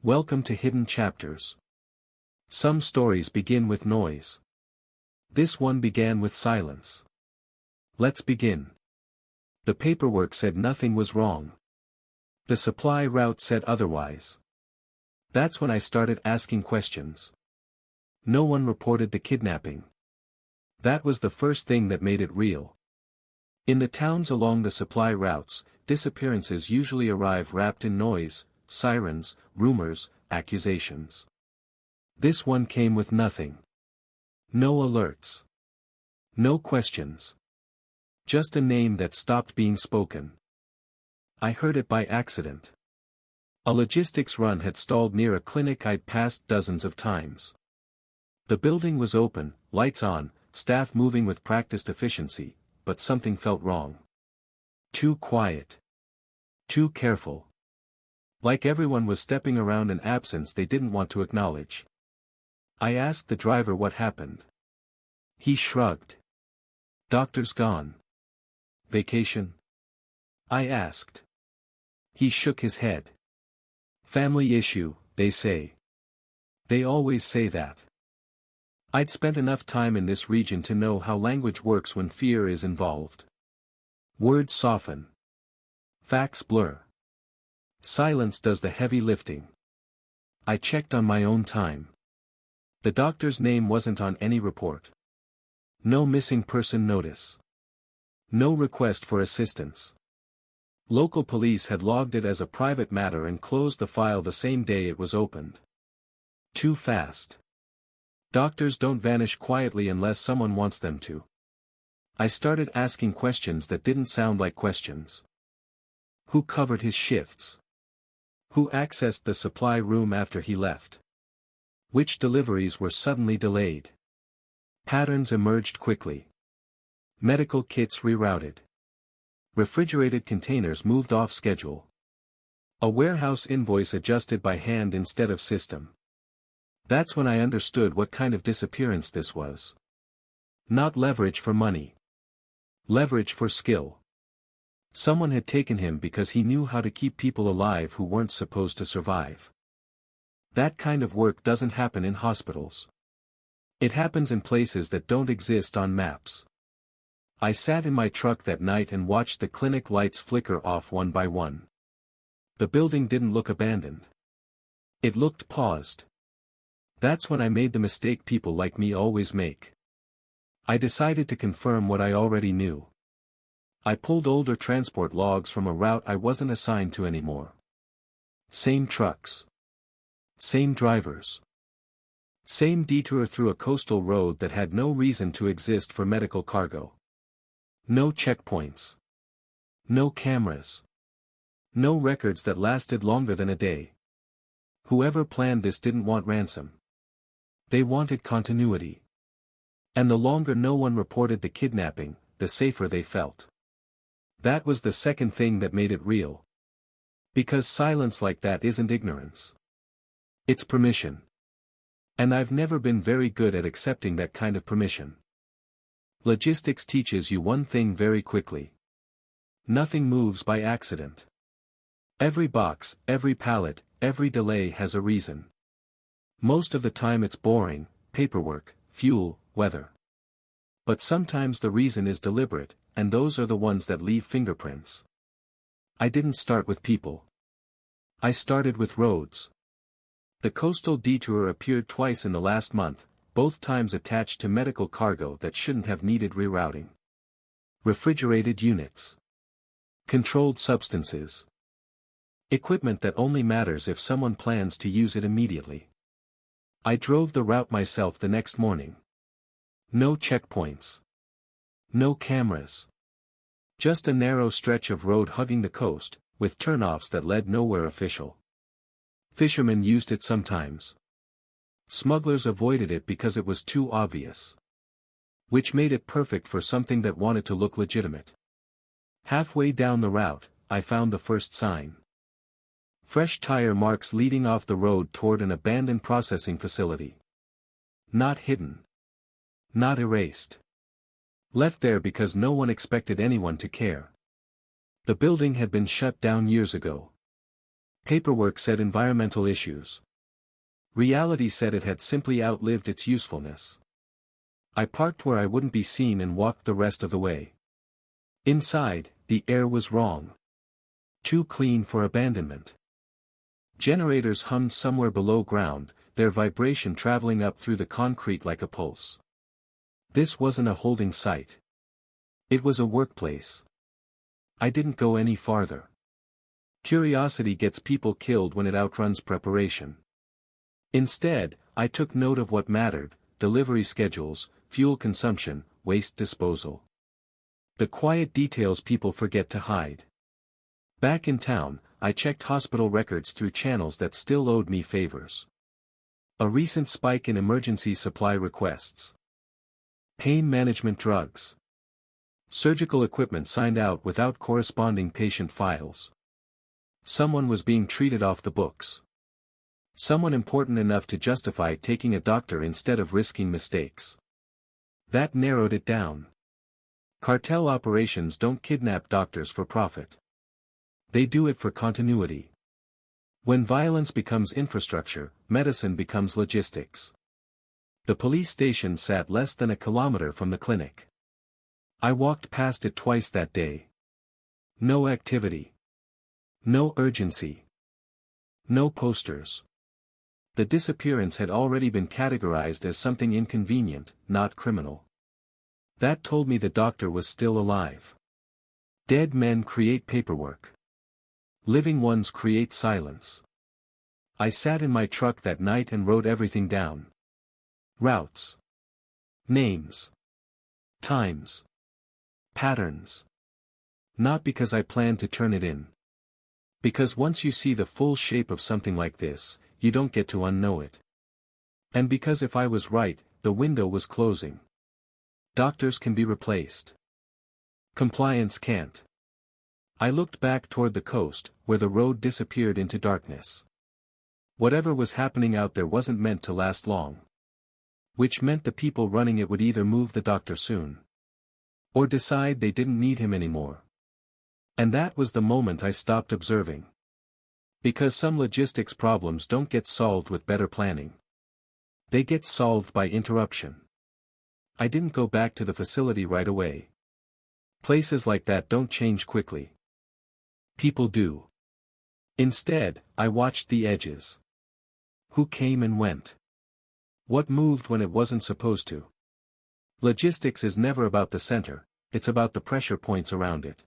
Welcome to Hidden Chapters. Some stories begin with noise. This one began with silence. Let's begin. The paperwork said nothing was wrong. The supply route said otherwise. That's when I started asking questions. No one reported the kidnapping. That was the first thing that made it real. In the towns along the supply routes, disappearances usually arrive wrapped in noise, sirens, rumors, accusations. This one came with nothing. No alerts. No questions. Just a name that stopped being spoken. I heard it by accident. A logistics run had stalled near a clinic I'd passed dozens of times. The building was open, lights on, staff moving with practiced efficiency, but something felt wrong. Too quiet. Too careful. Like everyone was stepping around an absence they didn't want to acknowledge. I asked the driver what happened. He shrugged. Doctor's gone. Vacation? I asked. He shook his head. Family issue, they say. They always say that. I'd spent enough time in this region to know how language works when fear is involved. Words soften. Facts blur. Silence does the heavy lifting. I checked on my own time. The doctor's name wasn't on any report. No missing person notice. No request for assistance. Local police had logged it as a private matter and closed the file the same day it was opened. Too fast. Doctors don't vanish quietly unless someone wants them to. I started asking questions that didn't sound like questions. Who covered his shifts? Who accessed the supply room after he left? Which deliveries were suddenly delayed? Patterns emerged quickly. Medical kits rerouted. Refrigerated containers moved off schedule. A warehouse invoice adjusted by hand instead of system. That's when I understood what kind of disappearance this was. Not leverage for money. Leverage for skill. Someone had taken him because he knew how to keep people alive who weren't supposed to survive. That kind of work doesn't happen in hospitals. It happens in places that don't exist on maps. I sat in my truck that night and watched the clinic lights flicker off one by one. The building didn't look abandoned. It looked paused. That's when I made the mistake people like me always make. I decided to confirm what I already knew. I pulled older transport logs from a route I wasn't assigned to anymore. Same trucks. Same drivers. Same detour through a coastal road that had no reason to exist for medical cargo. No checkpoints. No cameras. No records that lasted longer than a day. Whoever planned this didn't want ransom. They wanted continuity. And the longer no one reported the kidnapping, the safer they felt. That was the second thing that made it real. Because silence like that isn't ignorance. It's permission. And I've never been very good at accepting that kind of permission. Logistics teaches you one thing very quickly. Nothing moves by accident. Every box, every pallet, every delay has a reason. Most of the time it's boring, paperwork, fuel, weather. But sometimes the reason is deliberate, and those are the ones that leave fingerprints. I didn't start with people. I started with roads. The coastal detour appeared twice in the last month, both times attached to medical cargo that shouldn't have needed rerouting. Refrigerated units. Controlled substances. Equipment that only matters if someone plans to use it immediately. I drove the route myself the next morning. No checkpoints. No cameras. Just a narrow stretch of road hugging the coast, with turnoffs that led nowhere official. Fishermen used it sometimes. Smugglers avoided it because it was too obvious. Which made it perfect for something that wanted to look legitimate. Halfway down the route, I found the first sign. Fresh tire marks leading off the road toward an abandoned processing facility. Not hidden. Not erased. Left there because no one expected anyone to care. The building had been shut down years ago. Paperwork said environmental issues. Reality said it had simply outlived its usefulness. I parked where I wouldn't be seen and walked the rest of the way. Inside, the air was wrong. Too clean for abandonment. Generators hummed somewhere below ground, their vibration traveling up through the concrete like a pulse. This wasn't a holding site. It was a workplace. I didn't go any farther. Curiosity gets people killed when it outruns preparation. Instead, I took note of what mattered: delivery schedules, fuel consumption, waste disposal. The quiet details people forget to hide. Back in town, I checked hospital records through channels that still owed me favors. A recent spike in emergency supply requests. Pain management drugs. Surgical equipment signed out without corresponding patient files. Someone was being treated off the books. Someone important enough to justify taking a doctor instead of risking mistakes. That narrowed it down. Cartel operations don't kidnap doctors for profit. They do it for continuity. When violence becomes infrastructure, medicine becomes logistics. The police station sat less than a kilometer from the clinic. I walked past it twice that day. No activity. No urgency. No posters. The disappearance had already been categorized as something inconvenient, not criminal. That told me the doctor was still alive. Dead men create paperwork. Living ones create silence. I sat in my truck that night and wrote everything down. Routes. Names. Times. Patterns. Not because I planned to turn it in. Because once you see the full shape of something like this, you don't get to unknow it. And because if I was right, the window was closing. Doctors can be replaced. Compliance can't. I looked back toward the coast, where the road disappeared into darkness. Whatever was happening out there wasn't meant to last long. Which meant the people running it would either move the doctor soon. Or decide they didn't need him anymore. And that was the moment I stopped observing. Because some logistics problems don't get solved with better planning. They get solved by interruption. I didn't go back to the facility right away. Places like that don't change quickly. People do. Instead, I watched the edges. Who came and went? What moved when it wasn't supposed to? Logistics is never about the center, it's about the pressure points around it.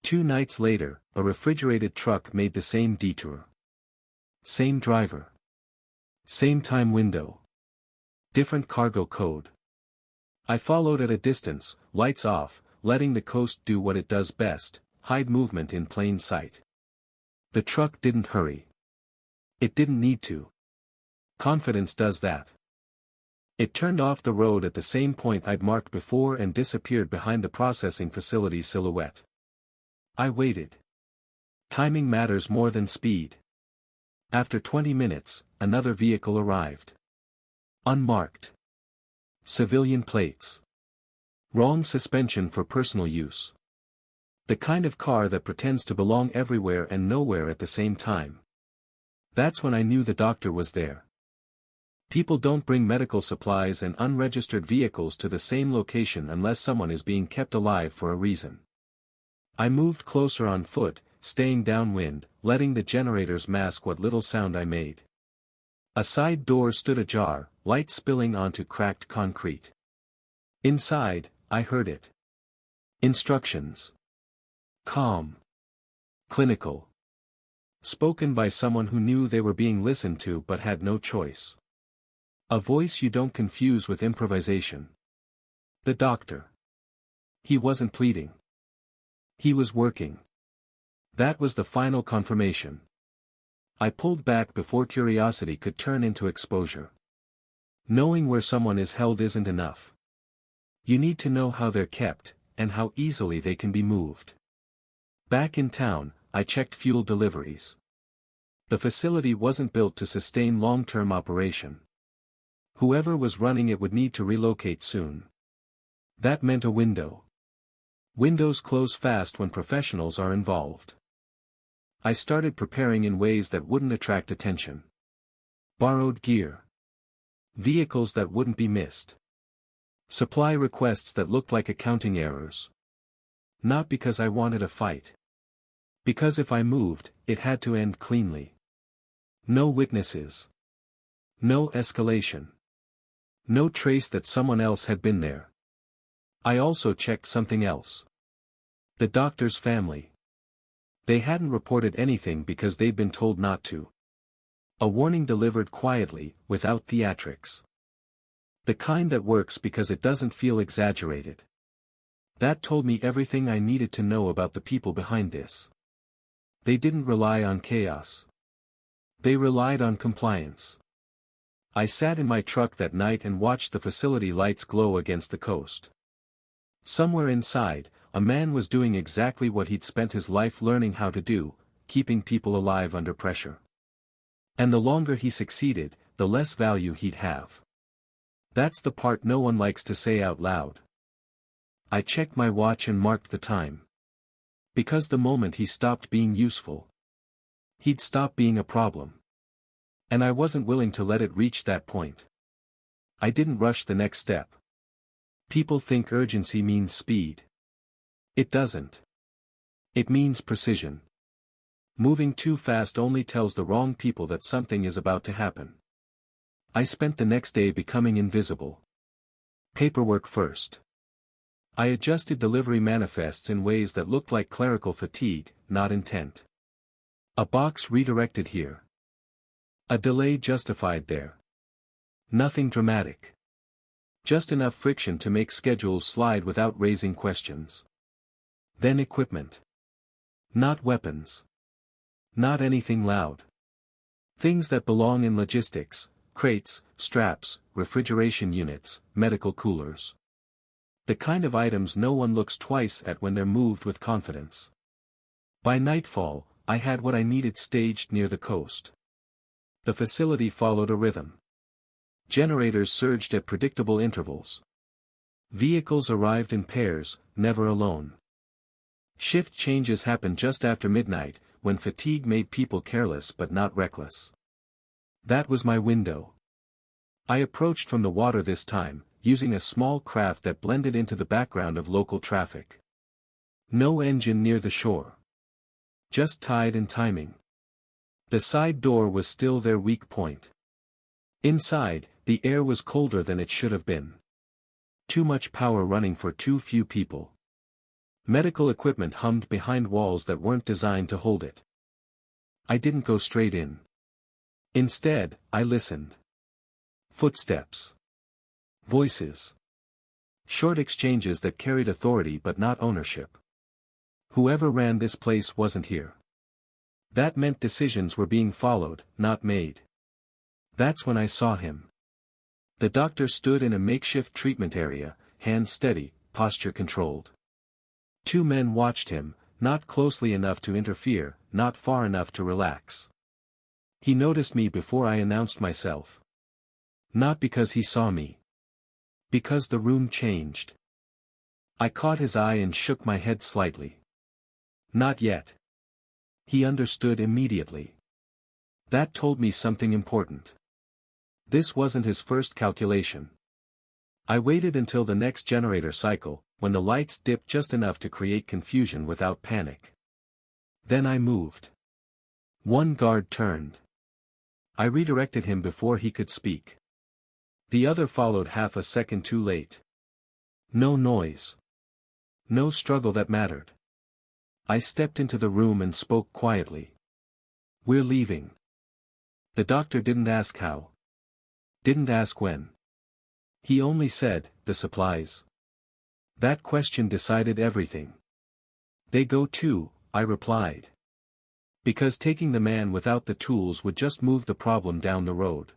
2 nights later, a refrigerated truck made the same detour. Same driver. Same time window. Different cargo code. I followed at a distance, lights off, letting the coast do what it does best, hide movement in plain sight. The truck didn't hurry. It didn't need to. Confidence does that. It turned off the road at the same point I'd marked before and disappeared behind the processing facility's silhouette. I waited. Timing matters more than speed. After 20 minutes, another vehicle arrived. Unmarked. Civilian plates. Wrong suspension for personal use. The kind of car that pretends to belong everywhere and nowhere at the same time. That's when I knew the doctor was there. People don't bring medical supplies and unregistered vehicles to the same location unless someone is being kept alive for a reason. I moved closer on foot, staying downwind, letting the generators mask what little sound I made. A side door stood ajar, light spilling onto cracked concrete. Inside, I heard it. Instructions. Calm. Clinical. Spoken by someone who knew they were being listened to but had no choice. A voice you don't confuse with improvisation. The doctor. He wasn't pleading. He was working. That was the final confirmation. I pulled back before curiosity could turn into exposure. Knowing where someone is held isn't enough. You need to know how they're kept, and how easily they can be moved. Back in town, I checked fuel deliveries. The facility wasn't built to sustain long-term operation. Whoever was running it would need to relocate soon. That meant a window. Windows close fast when professionals are involved. I started preparing in ways that wouldn't attract attention. Borrowed gear. Vehicles that wouldn't be missed. Supply requests that looked like accounting errors. Not because I wanted a fight. Because if I moved, it had to end cleanly. No witnesses. No escalation. No trace that someone else had been there. I also checked something else. The doctor's family. They hadn't reported anything because they'd been told not to. A warning delivered quietly, without theatrics. The kind that works because it doesn't feel exaggerated. That told me everything I needed to know about the people behind this. They didn't rely on chaos. They relied on compliance. I sat in my truck that night and watched the facility lights glow against the coast. Somewhere inside, a man was doing exactly what he'd spent his life learning how to do, keeping people alive under pressure. And the longer he succeeded, the less value he'd have. That's the part no one likes to say out loud. I checked my watch and marked the time. Because the moment he stopped being useful, he'd stop being a problem. And I wasn't willing to let it reach that point. I didn't rush the next step. People think urgency means speed. It doesn't. It means precision. Moving too fast only tells the wrong people that something is about to happen. I spent the next day becoming invisible. Paperwork first. I adjusted delivery manifests in ways that looked like clerical fatigue, not intent. A box redirected here. A delay justified there. Nothing dramatic. Just enough friction to make schedules slide without raising questions. Then equipment. Not weapons. Not anything loud. Things that belong in logistics, crates, straps, refrigeration units, medical coolers. The kind of items no one looks twice at when they're moved with confidence. By nightfall, I had what I needed staged near the coast. The facility followed a rhythm. Generators surged at predictable intervals. Vehicles arrived in pairs, never alone. Shift changes happened just after midnight, when fatigue made people careless but not reckless. That was my window. I approached from the water this time, using a small craft that blended into the background of local traffic. No engine near the shore. Just tide and timing. The side door was still their weak point. Inside, the air was colder than it should have been. Too much power running for too few people. Medical equipment hummed behind walls that weren't designed to hold it. I didn't go straight in. Instead, I listened. Footsteps. Voices. Short exchanges that carried authority but not ownership. Whoever ran this place wasn't here. That meant decisions were being followed, not made. That's when I saw him. The doctor stood in a makeshift treatment area, hands steady, posture controlled. Two men watched him, not closely enough to interfere, not far enough to relax. He noticed me before I announced myself. Not because he saw me. Because the room changed. I caught his eye and shook my head slightly. Not yet. He understood immediately. That told me something important. This wasn't his first calculation. I waited until the next generator cycle, when the lights dipped just enough to create confusion without panic. Then I moved. One guard turned. I redirected him before he could speak. The other followed half a second too late. No noise. No struggle that mattered. I stepped into the room and spoke quietly. We're leaving. The doctor didn't ask how. Didn't ask when. He only said, the supplies. That question decided everything. They go too, I replied. Because taking the man without the tools would just move the problem down the road.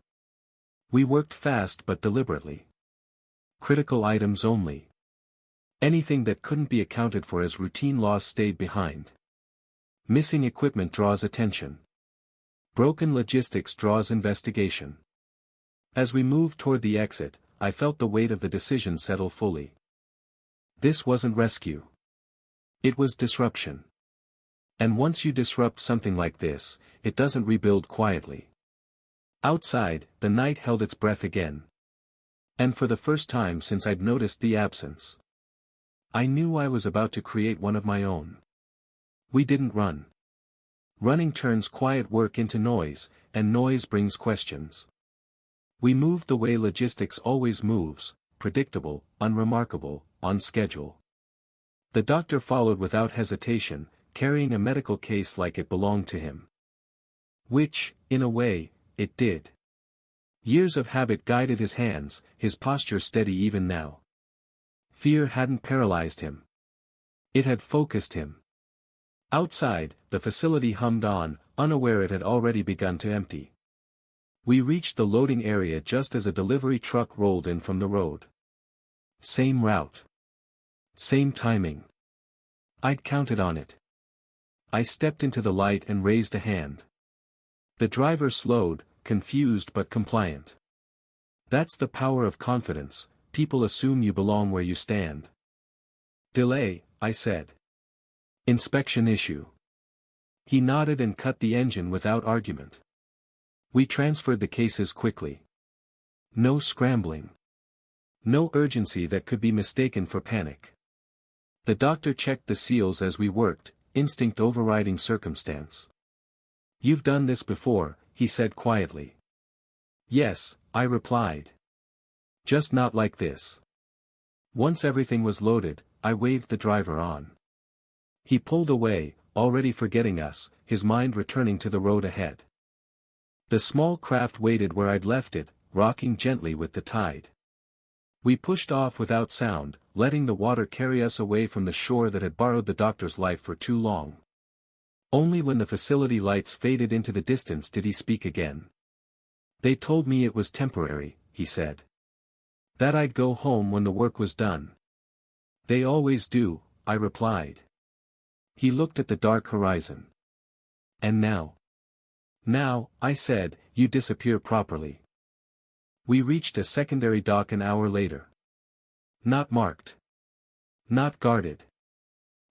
We worked fast but deliberately. Critical items only. Anything that couldn't be accounted for as routine loss stayed behind. Missing equipment draws attention. Broken logistics draws investigation. As we moved toward the exit, I felt the weight of the decision settle fully. This wasn't rescue. It was disruption. And once you disrupt something like this, it doesn't rebuild quietly. Outside, the night held its breath again. And for the first time since I'd noticed the absence, I knew I was about to create one of my own. We didn't run. Running turns quiet work into noise, and noise brings questions. We moved the way logistics always moves, predictable, unremarkable, on schedule. The doctor followed without hesitation, carrying a medical case like it belonged to him. Which, in a way, it did. Years of habit guided his hands, his posture steady even now. Fear hadn't paralyzed him. It had focused him. Outside, the facility hummed on, unaware it had already begun to empty. We reached the loading area just as a delivery truck rolled in from the road. Same route. Same timing. I'd counted on it. I stepped into the light and raised a hand. The driver slowed, confused but compliant. That's the power of confidence, people assume you belong where you stand. Delay, I said. Inspection issue. He nodded and cut the engine without argument. We transferred the cases quickly. No scrambling. No urgency that could be mistaken for panic. The doctor checked the seals as we worked, instinct overriding circumstance. You've done this before, he said quietly. Yes, I replied. Just not like this. Once everything was loaded, I waved the driver on. He pulled away, already forgetting us, his mind returning to the road ahead. The small craft waited where I'd left it, rocking gently with the tide. We pushed off without sound, letting the water carry us away from the shore that had borrowed the doctor's life for too long. Only when the facility lights faded into the distance did he speak again. They told me it was temporary, he said. That I'd go home when the work was done. They always do, I replied. He looked at the dark horizon. And now? Now, I said, you disappear properly. We reached a secondary dock an hour later. Not marked. Not guarded.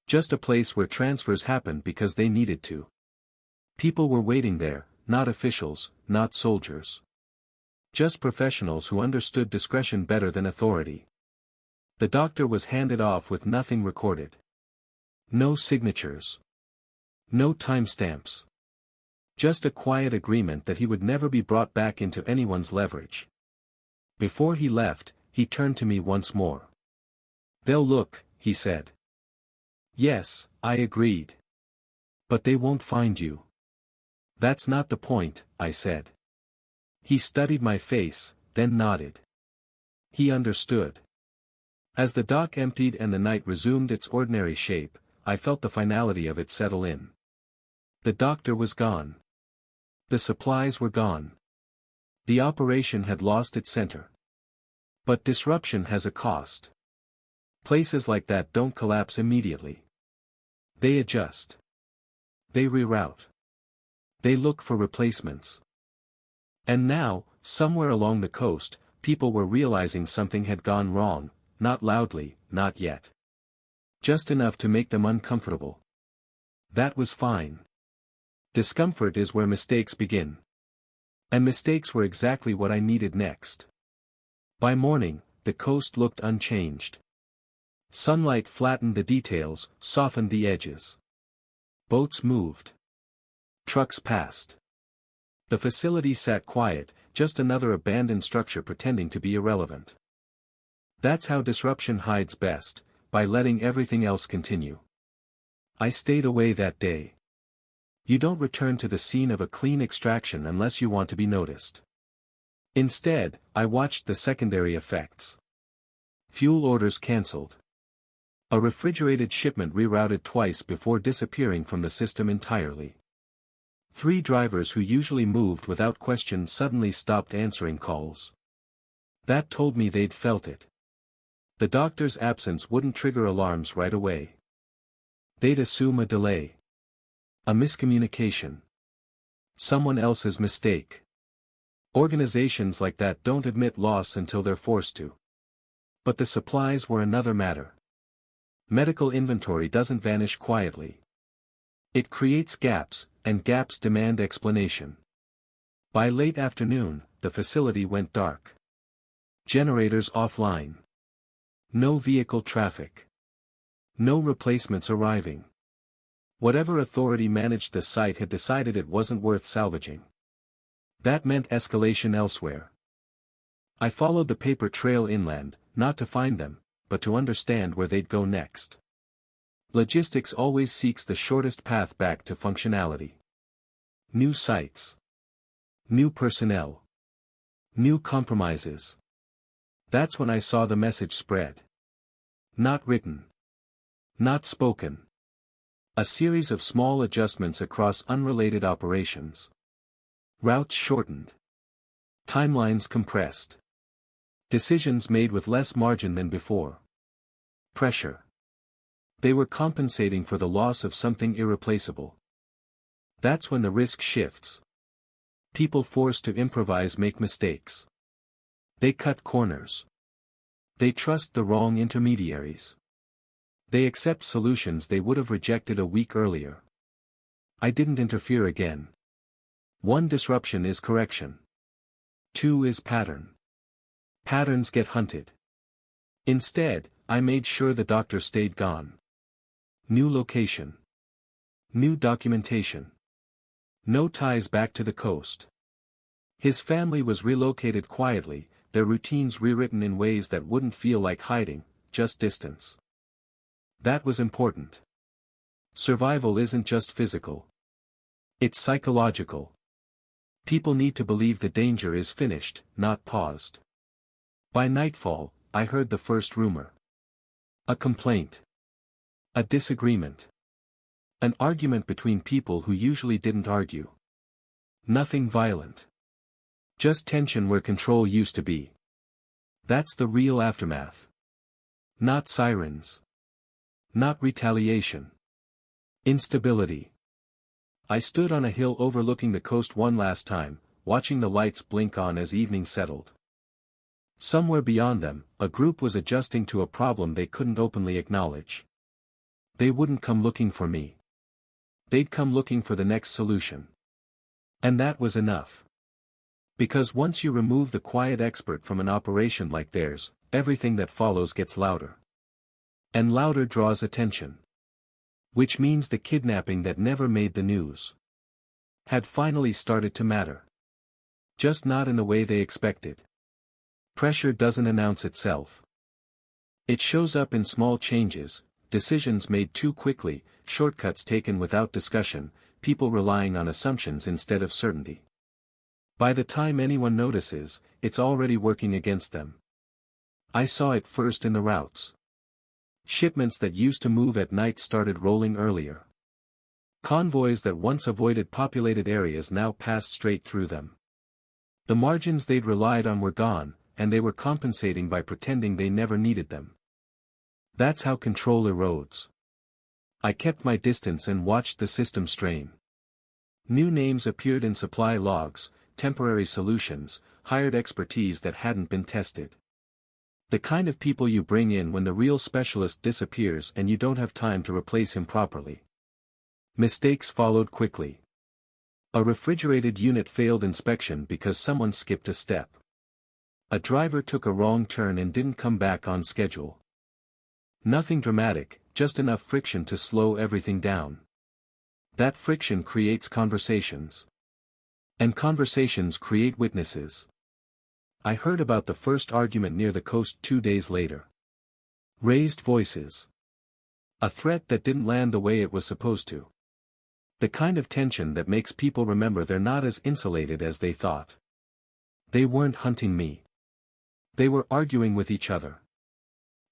Just a place where transfers happened because they needed to. People were waiting there, not officials, not soldiers. Just professionals who understood discretion better than authority. The doctor was handed off with nothing recorded. No signatures. No timestamps. Just a quiet agreement that he would never be brought back into anyone's leverage. Before he left, he turned to me once more. They'll look, he said. Yes, I agreed. But they won't find you. That's not the point, I said. He studied my face, then nodded. He understood. As the dock emptied and the night resumed its ordinary shape, I felt the finality of it settle in. The doctor was gone. The supplies were gone. The operation had lost its center. But disruption has a cost. Places like that don't collapse immediately. They adjust. They reroute. They look for replacements. And now, somewhere along the coast, people were realizing something had gone wrong, not loudly, not yet. Just enough to make them uncomfortable. That was fine. Discomfort is where mistakes begin. And mistakes were exactly what I needed next. By morning, the coast looked unchanged. Sunlight flattened the details, softened the edges. Boats moved. Trucks passed. The facility sat quiet, just another abandoned structure pretending to be irrelevant. That's how disruption hides best, by letting everything else continue. I stayed away that day. You don't return to the scene of a clean extraction unless you want to be noticed. Instead, I watched the secondary effects. Fuel orders cancelled. A refrigerated shipment rerouted twice before disappearing from the system entirely. 3 drivers who usually moved without question suddenly stopped answering calls. That told me they'd felt it. The doctor's absence wouldn't trigger alarms right away. They'd assume a delay. A miscommunication. Someone else's mistake. Organizations like that don't admit loss until they're forced to. But the supplies were another matter. Medical inventory doesn't vanish quietly. It creates gaps, and gaps demand explanation. By late afternoon, the facility went dark. Generators offline. No vehicle traffic. No replacements arriving. Whatever authority managed the site had decided it wasn't worth salvaging. That meant escalation elsewhere. I followed the paper trail inland, not to find them, but to understand where they'd go next. Logistics always seeks the shortest path back to functionality. New sites. New personnel. New compromises. That's when I saw the message spread. Not written. Not spoken. A series of small adjustments across unrelated operations. Routes shortened. Timelines compressed. Decisions made with less margin than before. Pressure. They were compensating for the loss of something irreplaceable. That's when the risk shifts. People forced to improvise make mistakes. They cut corners. They trust the wrong intermediaries. They accept solutions they would have rejected a week earlier. I didn't interfere again. 1 disruption is correction. 2 is pattern. Patterns get hunted. Instead, I made sure the doctor stayed gone. New location. New documentation. No ties back to the coast. His family was relocated quietly, their routines rewritten in ways that wouldn't feel like hiding, just distance. That was important. Survival isn't just physical. It's psychological. People need to believe the danger is finished, not paused. By nightfall, I heard the first rumor. A complaint. A disagreement. An argument between people who usually didn't argue. Nothing violent. Just tension where control used to be. That's the real aftermath. Not sirens. Not retaliation. Instability. I stood on a hill overlooking the coast one last time, watching the lights blink on as evening settled. Somewhere beyond them, a group was adjusting to a problem they couldn't openly acknowledge. They wouldn't come looking for me. They'd come looking for the next solution. And that was enough. Because once you remove the quiet expert from an operation like theirs, everything that follows gets louder. And louder draws attention. Which means the kidnapping that never made the news had finally started to matter. Just not in the way they expected. Pressure doesn't announce itself. It shows up in small changes, decisions made too quickly, shortcuts taken without discussion, people relying on assumptions instead of certainty. By the time anyone notices, it's already working against them. I saw it first in the routes. Shipments that used to move at night started rolling earlier. Convoys that once avoided populated areas now passed straight through them. The margins they'd relied on were gone, and they were compensating by pretending they never needed them. That's how control erodes. I kept my distance and watched the system strain. New names appeared in supply logs, temporary solutions, hired expertise that hadn't been tested. The kind of people you bring in when the real specialist disappears and you don't have time to replace him properly. Mistakes followed quickly. A refrigerated unit failed inspection because someone skipped a step. A driver took a wrong turn and didn't come back on schedule. Nothing dramatic, just enough friction to slow everything down. That friction creates conversations. And conversations create witnesses. I heard about the first argument near the coast 2 days later. Raised voices. A threat that didn't land the way it was supposed to. The kind of tension that makes people remember they're not as insulated as they thought. They weren't hunting me. They were arguing with each other.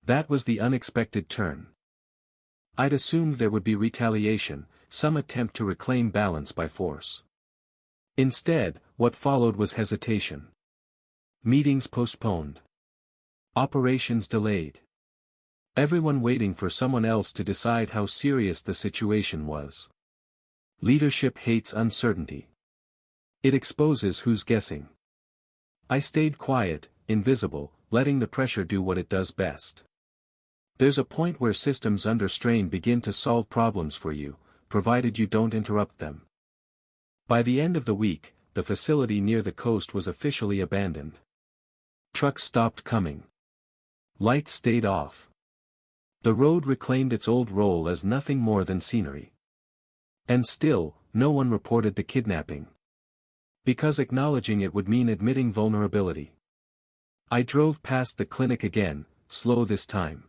That was the unexpected turn. I'd assumed there would be retaliation, some attempt to reclaim balance by force. Instead, what followed was hesitation. Meetings postponed. Operations delayed. Everyone waiting for someone else to decide how serious the situation was. Leadership hates uncertainty. It exposes who's guessing. I stayed quiet, invisible, letting the pressure do what it does best. There's a point where systems under strain begin to solve problems for you, provided you don't interrupt them. By the end of the week, the facility near the coast was officially abandoned. Trucks stopped coming. Lights stayed off. The road reclaimed its old role as nothing more than scenery. And still, no one reported the kidnapping. Because acknowledging it would mean admitting vulnerability. I drove past the clinic again, slow this time.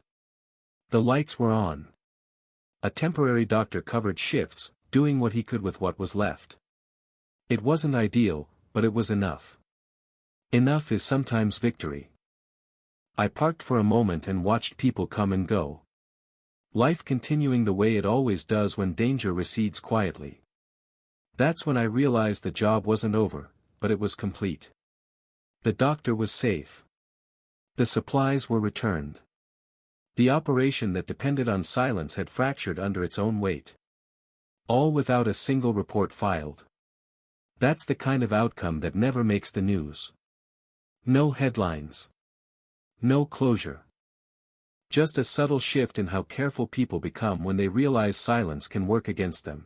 The lights were on. A temporary doctor covered shifts, doing what he could with what was left. It wasn't ideal, but it was enough. Enough is sometimes victory. I parked for a moment and watched people come and go. Life continuing the way it always does when danger recedes quietly. That's when I realized the job wasn't over, but it was complete. The doctor was safe. The supplies were returned. The operation that depended on silence had fractured under its own weight. All without a single report filed. That's the kind of outcome that never makes the news. No headlines. No closure. Just a subtle shift in how careful people become when they realize silence can work against them.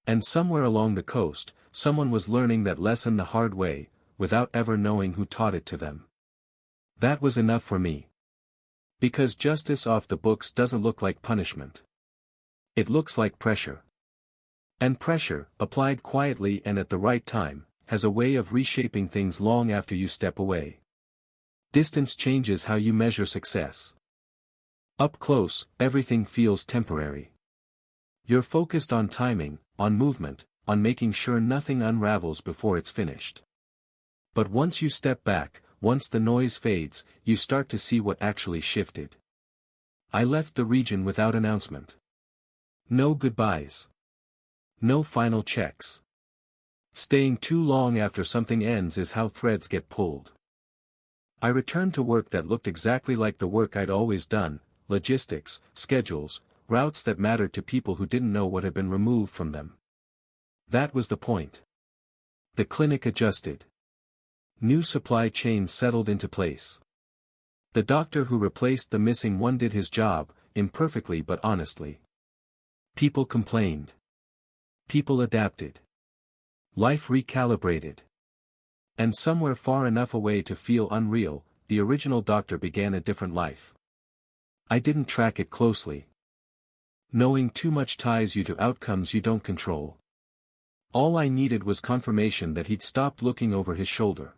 And somewhere along the coast, someone was learning that lesson the hard way, without ever knowing who taught it to them. That was enough for me. Because justice off the books doesn't look like punishment. It looks like pressure. And pressure, applied quietly and at the right time, has a way of reshaping things long after you step away. Distance changes how you measure success. Up close, everything feels temporary. You're focused on timing, on movement, on making sure nothing unravels before it's finished. But once you step back, once the noise fades, you start to see what actually shifted. I left the region without announcement. No goodbyes. No final checks. Staying too long after something ends is how threads get pulled. I returned to work that looked exactly like the work I'd always done, logistics, schedules, routes that mattered to people who didn't know what had been removed from them. That was the point. The clinic adjusted. New supply chains settled into place. The doctor who replaced the missing one did his job, imperfectly but honestly. People complained. People adapted. Life recalibrated. And somewhere far enough away to feel unreal, the original doctor began a different life. I didn't track it closely. Knowing too much ties you to outcomes you don't control. All I needed was confirmation that he'd stopped looking over his shoulder.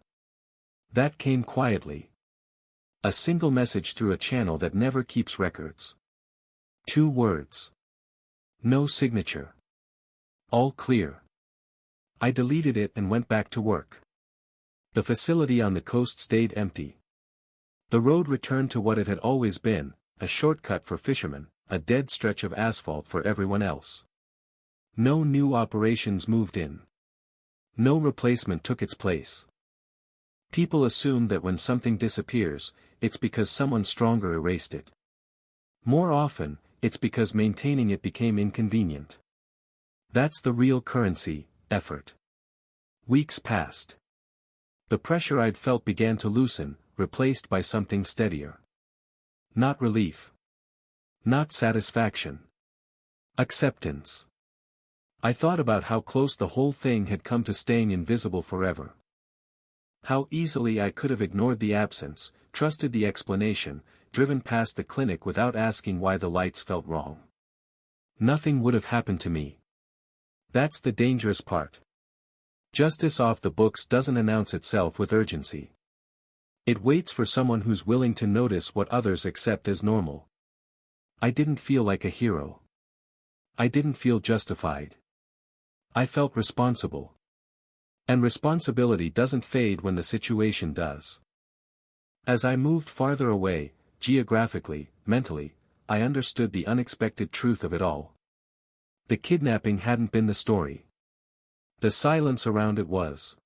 That came quietly. A single message through a channel that never keeps records. 2 words. No signature. All clear. I deleted it and went back to work. The facility on the coast stayed empty. The road returned to what it had always been, a shortcut for fishermen, a dead stretch of asphalt for everyone else. No new operations moved in. No replacement took its place. People assume that when something disappears, it's because someone stronger erased it. More often, it's because maintaining it became inconvenient. That's the real currency, effort. Weeks passed. The pressure I'd felt began to loosen, replaced by something steadier. Not relief. Not satisfaction. Acceptance. I thought about how close the whole thing had come to staying invisible forever. How easily I could have ignored the absence, trusted the explanation, driven past the clinic without asking why the lights felt wrong. Nothing would have happened to me. That's the dangerous part. Justice off the books doesn't announce itself with urgency. It waits for someone who's willing to notice what others accept as normal. I didn't feel like a hero. I didn't feel justified. I felt responsible. And responsibility doesn't fade when the situation does. As I moved farther away, geographically, mentally, I understood the unexpected truth of it all. The kidnapping hadn't been the story. The silence around it was.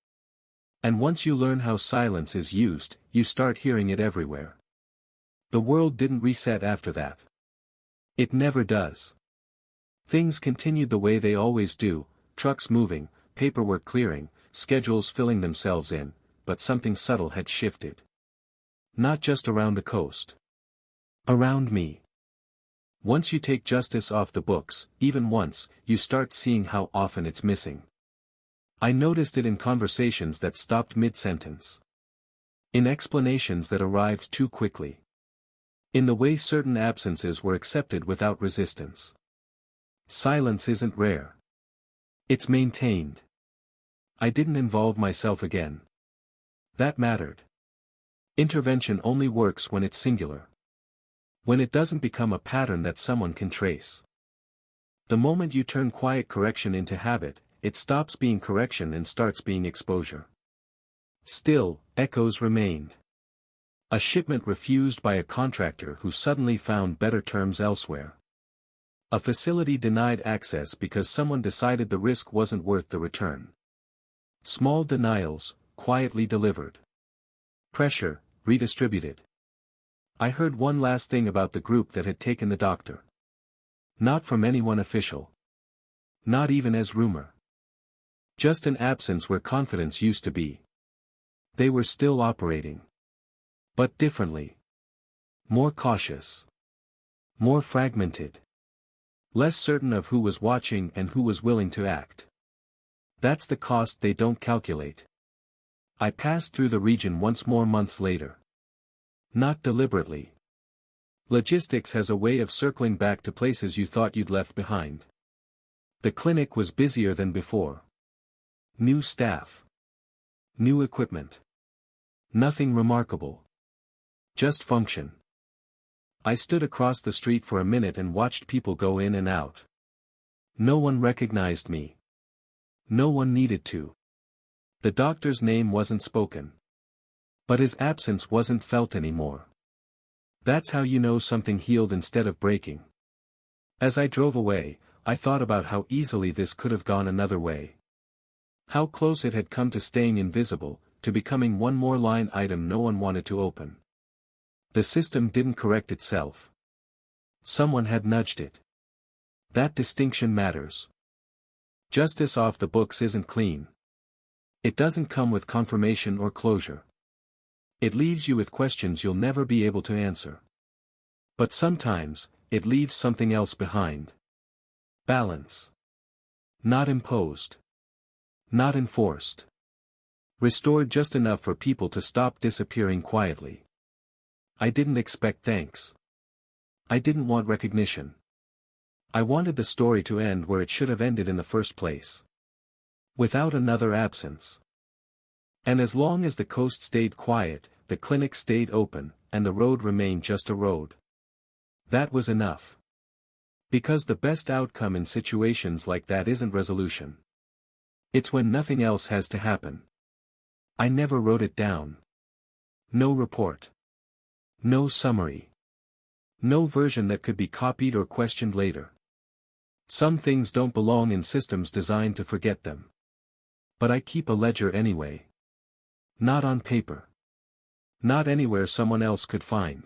And once you learn how silence is used, you start hearing it everywhere. The world didn't reset after that. It never does. Things continued the way they always do, trucks moving, paperwork clearing, schedules filling themselves in, but something subtle had shifted. Not just around the coast. Around me. Once you take justice off the books, even once, you start seeing how often it's missing. I noticed it in conversations that stopped mid-sentence. In explanations that arrived too quickly. In the way certain absences were accepted without resistance. Silence isn't rare. It's maintained. I didn't involve myself again. That mattered. Intervention only works when it's singular. When it doesn't become a pattern that someone can trace. The moment you turn quiet correction into habit, it stops being correction and starts being exposure. Still, echoes remained. A shipment refused by a contractor who suddenly found better terms elsewhere. A facility denied access because someone decided the risk wasn't worth the return. Small denials, quietly delivered. Pressure, redistributed. I heard one last thing about the group that had taken the doctor. Not from anyone official. Not even as rumor. Just an absence where confidence used to be. They were still operating. But differently. More cautious. More fragmented. Less certain of who was watching and who was willing to act. That's the cost they don't calculate. I passed through the region once more months later. Not deliberately. Logistics has a way of circling back to places you thought you'd left behind. The clinic was busier than before. New staff. New equipment. Nothing remarkable. Just function. I stood across the street for a minute and watched people go in and out. No one recognized me. No one needed to. The doctor's name wasn't spoken. But his absence wasn't felt anymore. That's how you know something healed instead of breaking. As I drove away, I thought about how easily this could have gone another way. How close it had come to staying invisible, to becoming one more line item no one wanted to open. The system didn't correct itself. Someone had nudged it. That distinction matters. Justice off the books isn't clean. It doesn't come with confirmation or closure. It leaves you with questions you'll never be able to answer. But sometimes, it leaves something else behind. Balance. Not imposed. Not enforced. Restored just enough for people to stop disappearing quietly. I didn't expect thanks. I didn't want recognition. I wanted the story to end where it should have ended in the first place. Without another absence. And as long as the coast stayed quiet, the clinic stayed open, and the road remained just a road. That was enough. Because the best outcome in situations like that isn't resolution. It's when nothing else has to happen. I never wrote it down. No report. No summary. No version that could be copied or questioned later. Some things don't belong in systems designed to forget them. But I keep a ledger anyway. Not on paper. Not anywhere someone else could find.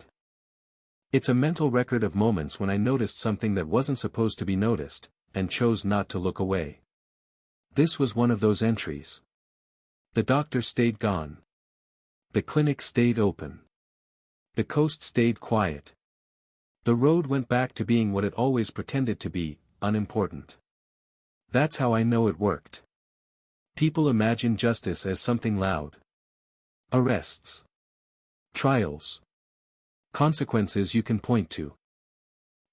It's a mental record of moments when I noticed something that wasn't supposed to be noticed, and chose not to look away. This was one of those entries. The doctor stayed gone. The clinic stayed open. The coast stayed quiet. The road went back to being what it always pretended to be, unimportant. That's how I know it worked. People imagine justice as something loud. Arrests. Trials. Consequences you can point to.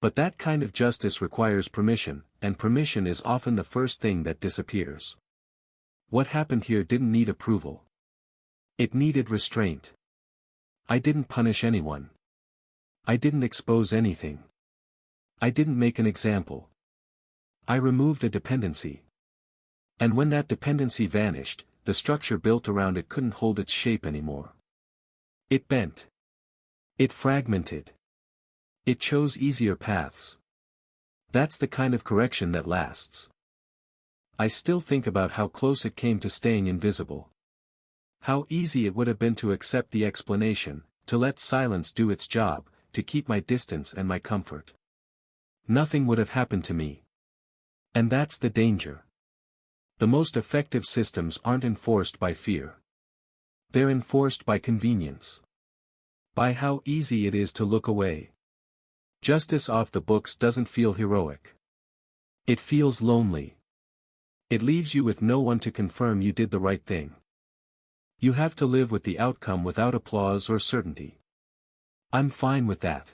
But that kind of justice requires permission, and permission is often the first thing that disappears. What happened here didn't need approval. It needed restraint. I didn't punish anyone. I didn't expose anything. I didn't make an example. I removed a dependency. And when that dependency vanished, the structure built around it couldn't hold its shape anymore. It bent. It fragmented. It chose easier paths. That's the kind of correction that lasts. I still think about how close it came to staying invisible. How easy it would have been to accept the explanation, to let silence do its job, to keep my distance and my comfort. Nothing would have happened to me. And that's the danger. The most effective systems aren't enforced by fear. They're enforced by convenience. By how easy it is to look away. Justice off the books doesn't feel heroic. It feels lonely. It leaves you with no one to confirm you did the right thing. You have to live with the outcome without applause or certainty. I'm fine with that.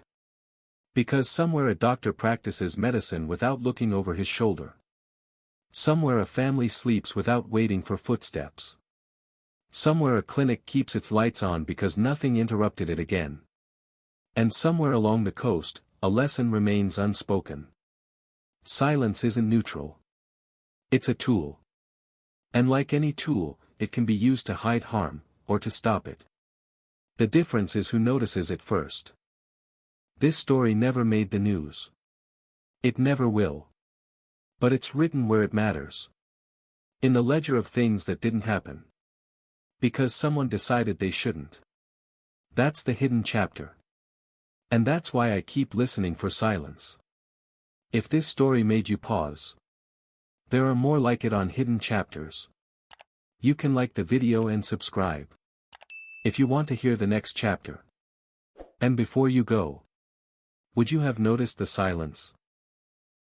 Because somewhere a doctor practices medicine without looking over his shoulder. Somewhere a family sleeps without waiting for footsteps. Somewhere a clinic keeps its lights on because nothing interrupted it again. And somewhere along the coast, a lesson remains unspoken. Silence isn't neutral. It's a tool. And like any tool, it can be used to hide harm, or to stop it. The difference is who notices it first. This story never made the news. It never will. But it's written where it matters. In the ledger of things that didn't happen. Because someone decided they shouldn't. That's the hidden chapter. And that's why I keep listening for silence. If this story made you pause, there are more like it on Hidden Chapters. You can like the video and subscribe if you want to hear the next chapter. And before you go, would you have noticed the silence?